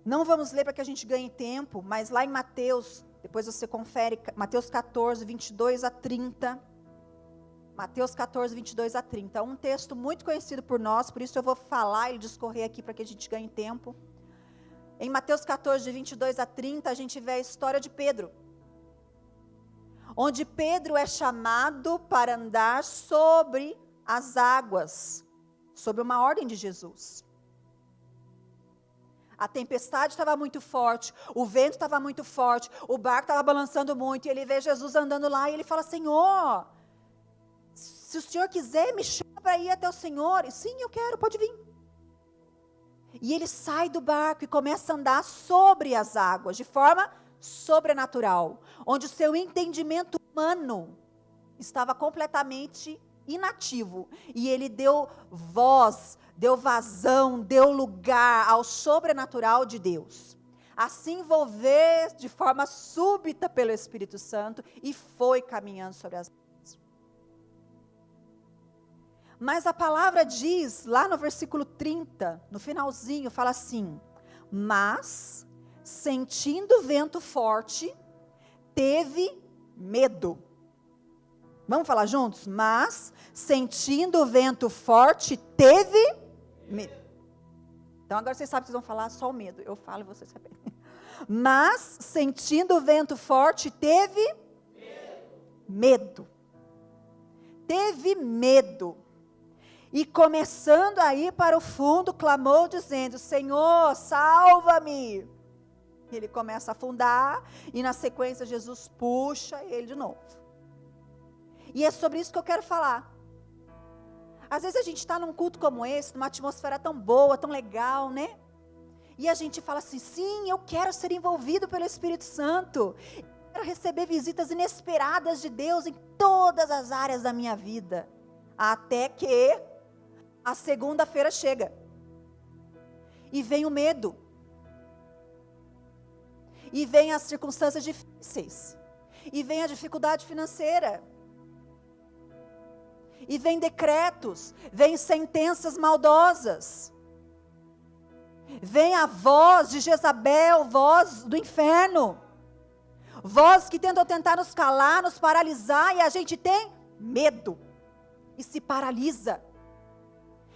Não vamos ler para que a gente ganhe tempo, mas lá em Mateus, depois você confere, Mateus 14, 22 a 30. Mateus 14, 22 a 30. Um texto muito conhecido por nós, por isso eu vou falar e discorrer aqui para que a gente ganhe tempo. Em Mateus 14, de 22 a 30, a gente vê a história de Pedro. Onde Pedro é chamado para andar sobre as águas, sob uma ordem de Jesus. A tempestade estava muito forte, o vento estava muito forte, o barco estava balançando muito, e ele vê Jesus andando lá, e ele fala, Senhor, se o Senhor quiser, me chama para ir até o Senhor. E, sim, eu quero, pode vir. E ele sai do barco e começa a andar sobre as águas, de forma sobrenatural, onde o seu entendimento humano estava completamente inativo, e ele deu voz, deu vazão, deu lugar ao sobrenatural de Deus, a se envolver de forma súbita pelo Espírito Santo, e foi caminhando sobre as águas. Mas a palavra diz, lá no versículo 30, no finalzinho, fala assim, mas, sentindo vento forte, teve medo. Vamos falar juntos? Mas, sentindo vento forte, teve medo. Então, agora vocês sabem que vocês vão falar só o medo. Eu falo e vocês sabem. Mas, sentindo vento forte, teve medo. Teve medo. E começando a ir para o fundo, clamou dizendo, Senhor, salva-me. Ele começa a afundar, e na sequência Jesus puxa ele de novo. E é sobre isso que eu quero falar. Às vezes a gente está num culto como esse, numa atmosfera tão boa, tão legal, né? E a gente fala assim, sim, eu quero ser envolvido pelo Espírito Santo. Eu quero receber visitas inesperadas de Deus em todas as áreas da minha vida. Até que a segunda-feira chega. E vem o medo. E vem as circunstâncias difíceis. E vem a dificuldade financeira. E vem decretos, vem sentenças maldosas. Vem a voz de Jezabel, voz do inferno. Voz que tentar nos calar, nos paralisar, e a gente tem medo. E se paralisa.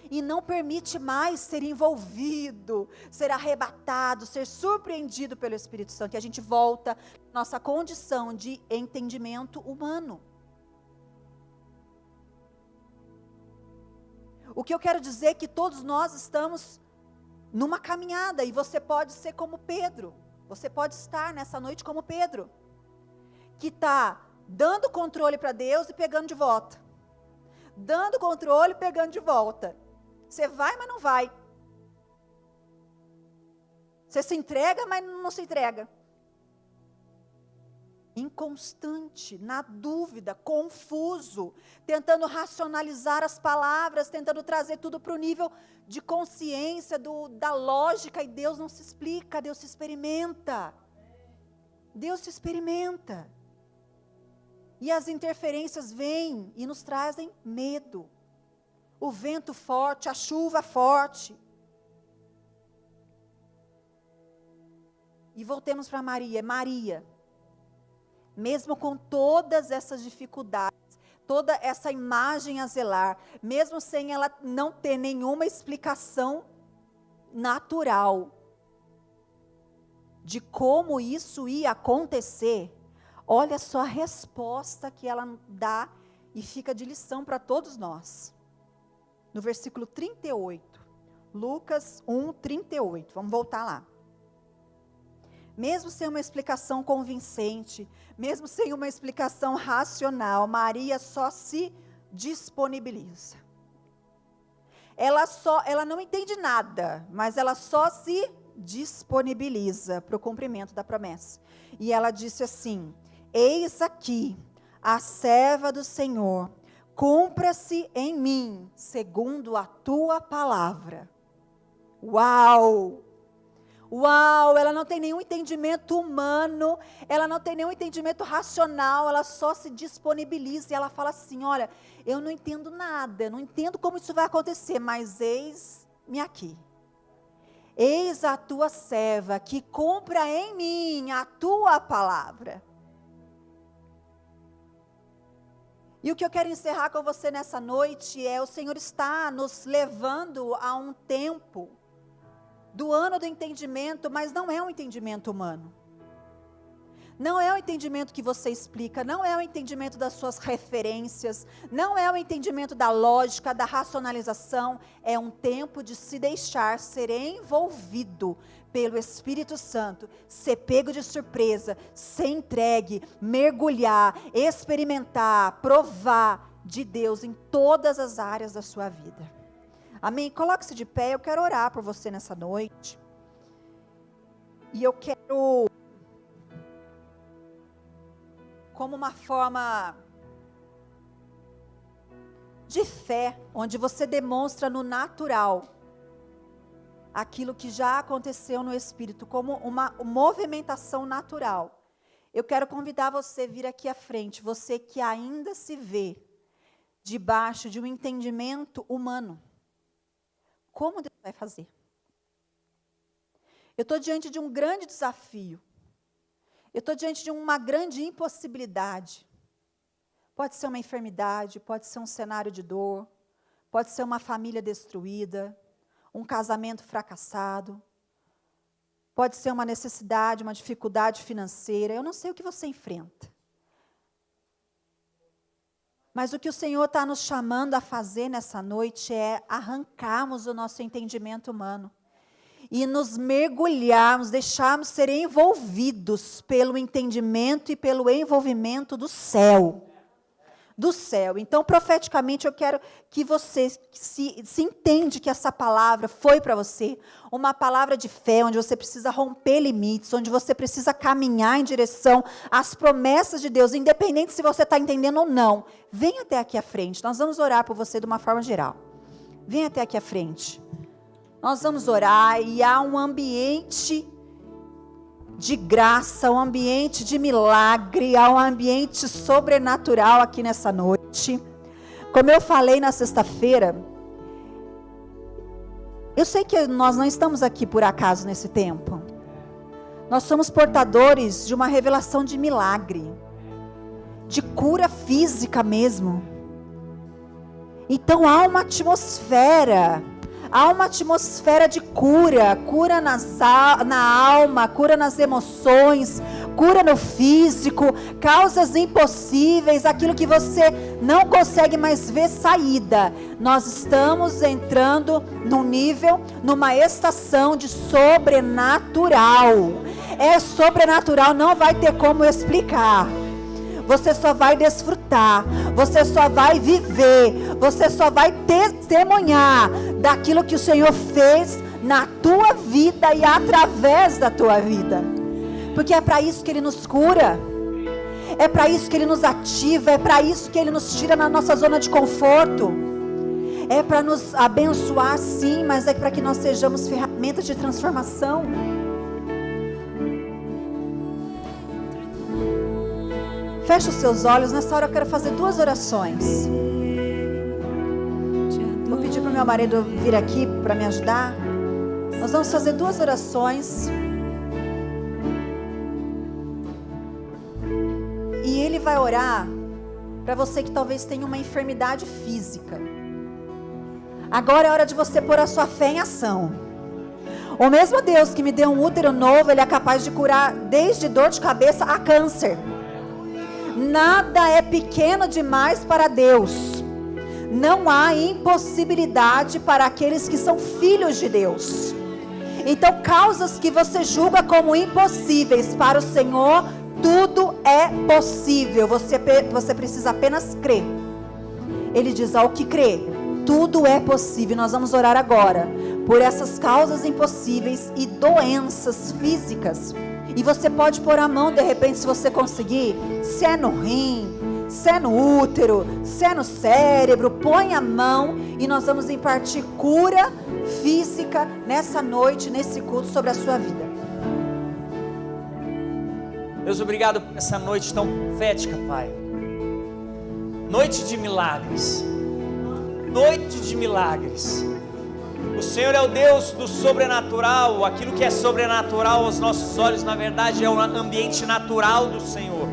E não permite mais ser envolvido, ser arrebatado, ser surpreendido pelo Espírito Santo. E a gente volta à nossa condição de entendimento humano. O que eu quero dizer é que todos nós estamos numa caminhada, e você pode ser como Pedro, você pode estar nessa noite como Pedro, que está dando controle para Deus e pegando de volta, dando controle e pegando de volta. Você vai, mas não vai. Você se entrega, mas não se entrega. Inconstante, na dúvida, confuso, tentando racionalizar as palavras, tentando trazer tudo para o nível de consciência, da lógica, e Deus não se explica, Deus se experimenta. Deus se experimenta. E as interferências vêm e nos trazem medo. O vento forte, a chuva forte. E voltemos para Maria. Maria, mesmo com todas essas dificuldades, toda essa imagem a zelar, mesmo sem ela não ter nenhuma explicação natural de como isso ia acontecer, olha só a resposta que ela dá e fica de lição para todos nós. No versículo 38, Lucas 1, 38, vamos voltar lá. Mesmo sem uma explicação convincente, mesmo sem uma explicação racional, Maria só se disponibiliza. Ela não entende nada, mas ela só se disponibiliza para o cumprimento da promessa. E ela disse assim: eis aqui a serva do Senhor, cumpra-se em mim segundo a tua palavra. Uau! Uau, ela não tem nenhum entendimento humano, ela não tem nenhum entendimento racional, ela só se disponibiliza e ela fala assim: olha, eu não entendo nada, eu não entendo como isso vai acontecer, mas eis-me aqui. Eis a tua serva que cumpra em mim a tua palavra. E o que eu quero encerrar com você nessa noite é: o Senhor está nos levando a um tempo do ano do entendimento, mas não é um entendimento humano. Não é o entendimento que você explica, não é o entendimento das suas referências, não é o entendimento da lógica, da racionalização. É um tempo de se deixar ser envolvido pelo Espírito Santo, ser pego de surpresa, ser entregue, mergulhar, experimentar, provar de Deus em todas as áreas da sua vida. Amém? Coloque-se de pé, eu quero orar por você nessa noite. E eu quero, como uma forma de fé, onde você demonstra no natural aquilo que já aconteceu no Espírito, como uma movimentação natural. Eu quero convidar você a vir aqui à frente, você que ainda se vê debaixo de um entendimento humano. Como Deus vai fazer? Eu estou diante de um grande desafio. Eu estou diante de uma grande impossibilidade. Pode ser uma enfermidade, pode ser um cenário de dor, pode ser uma família destruída, um casamento fracassado, pode ser uma necessidade, uma dificuldade financeira. Eu não sei o que você enfrenta. Mas o que o Senhor está nos chamando a fazer nessa noite é arrancarmos o nosso entendimento humano e nos mergulharmos, deixarmos ser envolvidos pelo entendimento e pelo envolvimento do céu. Do céu. Então, profeticamente, eu quero que você se entende que essa palavra foi para você uma palavra de fé, onde você precisa romper limites, onde você precisa caminhar em direção às promessas de Deus, independente se você está entendendo ou não. Vem até aqui à frente, nós vamos orar por você de uma forma geral. Vem até aqui à frente. Nós vamos orar e há um ambiente de graça, um ambiente de milagre, há um ambiente sobrenatural aqui nessa noite. Como eu falei na sexta-feira, eu sei que nós não estamos aqui por acaso nesse tempo. Nós somos portadores de uma revelação de milagre, de cura física mesmo. Então há uma atmosfera de cura, cura na alma, cura nas emoções, cura no físico, causas impossíveis, aquilo que você não consegue mais ver saída. Nós estamos entrando num nível, numa estação de sobrenatural. É sobrenatural, não vai ter como explicar. Você só vai desfrutar, você só vai viver, você só vai testemunhar daquilo que o Senhor fez na tua vida e através da tua vida. Porque é para isso que Ele nos cura, é para isso que Ele nos ativa, é para isso que Ele nos tira na nossa zona de conforto. É para nos abençoar, sim, mas é para que nós sejamos ferramentas de transformação. Feche os seus olhos. Nessa hora eu quero fazer 2 orações. Vou pedir para o meu marido vir aqui para me ajudar. Nós vamos fazer 2 orações. E ele vai orar para você que talvez tenha uma enfermidade física. Agora é hora de você pôr a sua fé em ação. O mesmo Deus que me deu um útero novo, Ele é capaz de curar desde dor de cabeça a câncer. Nada é pequeno demais para Deus. Não há impossibilidade para aqueles que são filhos de Deus. Então, causas que você julga como impossíveis para o Senhor, tudo é possível. Você precisa apenas crer. Ele diz: ao que crê, tudo é possível. Nós vamos orar agora por essas causas impossíveis e doenças físicas. E você pode pôr a mão, de repente, se você conseguir, se é no rim, se é no útero, se é no cérebro, põe a mão e nós vamos impartir cura física nessa noite, nesse culto, sobre a sua vida. Deus, obrigado por essa noite tão profética, Pai. Noite de milagres. Noite de milagres. O Senhor é o Deus do sobrenatural. Aquilo que é sobrenatural aos nossos olhos, na verdade, é o ambiente natural do Senhor.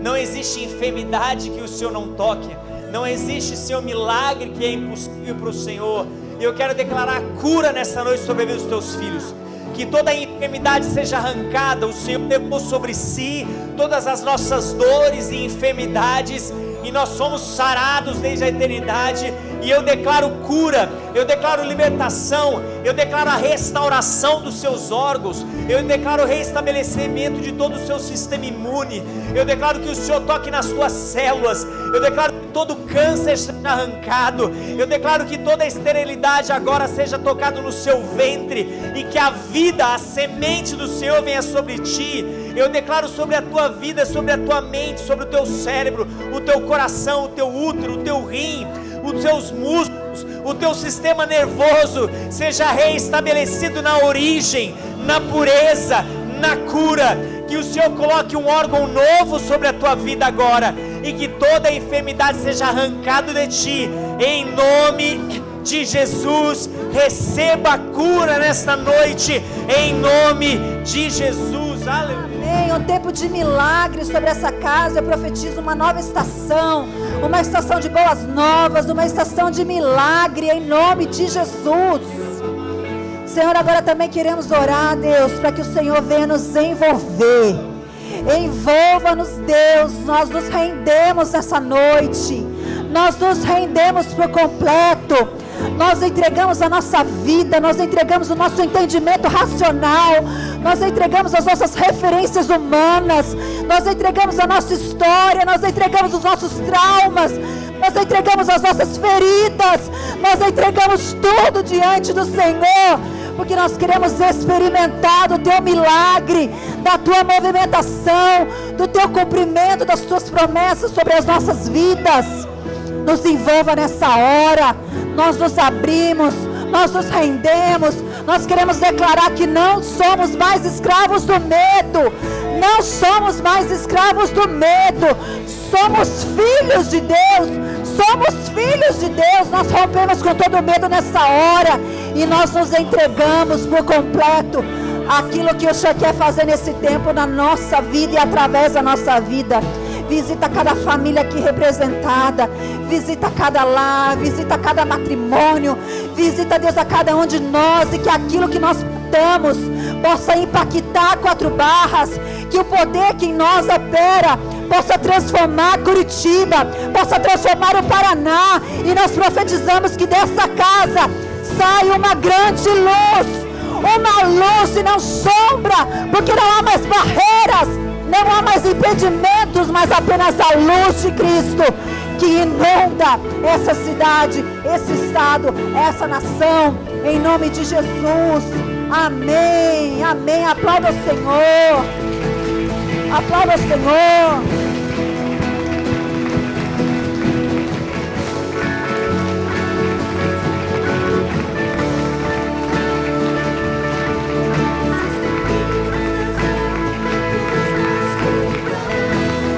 Não existe enfermidade que o Senhor não toque. Não existe, Senhor, milagre que é impossível para o Senhor. E eu quero declarar cura nessa noite sobre a vida dos teus filhos. que toda enfermidade seja arrancada. O Senhor levou sobre si todas as nossas dores e enfermidades, e nós somos sarados desde a eternidade. E eu declaro cura, eu declaro libertação, eu declaro a restauração dos seus órgãos, eu declaro o reestabelecimento de todo o seu sistema imune, eu declaro que o Senhor toque nas suas células, eu declaro que todo câncer seja arrancado, eu declaro que toda esterilidade agora seja tocada no seu ventre, e que a vida, a semente do Senhor venha sobre ti. Eu declaro sobre a tua vida, sobre a tua mente, sobre o teu cérebro, o teu coração, o teu útero, o teu rim, os teus músculos, o teu sistema nervoso seja reestabelecido na origem, na pureza, na cura. Que o Senhor coloque um órgão novo sobre a tua vida agora, e que toda enfermidade seja arrancada de ti, em nome de Jesus. Receba a cura nesta noite, em nome de Jesus. Aleluia. Amém. Um tempo de milagres sobre essa casa. Eu profetizo uma nova estação, uma estação de boas novas, uma estação de milagre, em nome de Jesus. Senhor, agora também queremos orar, Deus, para que o Senhor venha nos envolver. Envolva-nos, Deus. Nós nos rendemos nessa noite, nós nos rendemos por completo. Nós entregamos a nossa vida, nós entregamos o nosso entendimento racional, nós entregamos as nossas referências humanas, nós entregamos a nossa história, nós entregamos os nossos traumas, nós entregamos as nossas feridas, nós entregamos tudo diante do Senhor, porque nós queremos experimentar do teu milagre, da tua movimentação, do teu cumprimento das tuas promessas sobre as nossas vidas. Nos envolva nessa hora. Nós nos abrimos, nós nos rendemos, nós queremos declarar que não somos mais escravos do medo, não somos mais escravos do medo, somos filhos de Deus, somos filhos de Deus. Nós rompemos com todo medo nessa hora, e nós nos entregamos por completo aquilo que o Senhor quer fazer nesse tempo na nossa vida e através da nossa vida. Visita cada família aqui representada, visita cada lar, visita cada matrimônio, visita, Deus, a cada um de nós, e que aquilo que nós plantamos possa impactar 4 Barras, que o poder que em nós opera possa transformar Curitiba, possa transformar o Paraná, e nós profetizamos que dessa casa sai uma grande luz, uma luz e não sombra, porque não há mais barreiras, não há mais impedimentos, mas apenas a luz de Cristo que inunda essa cidade, esse estado, essa nação, em nome de Jesus. Amém, amém. Aplauda o Senhor, aplauda o Senhor.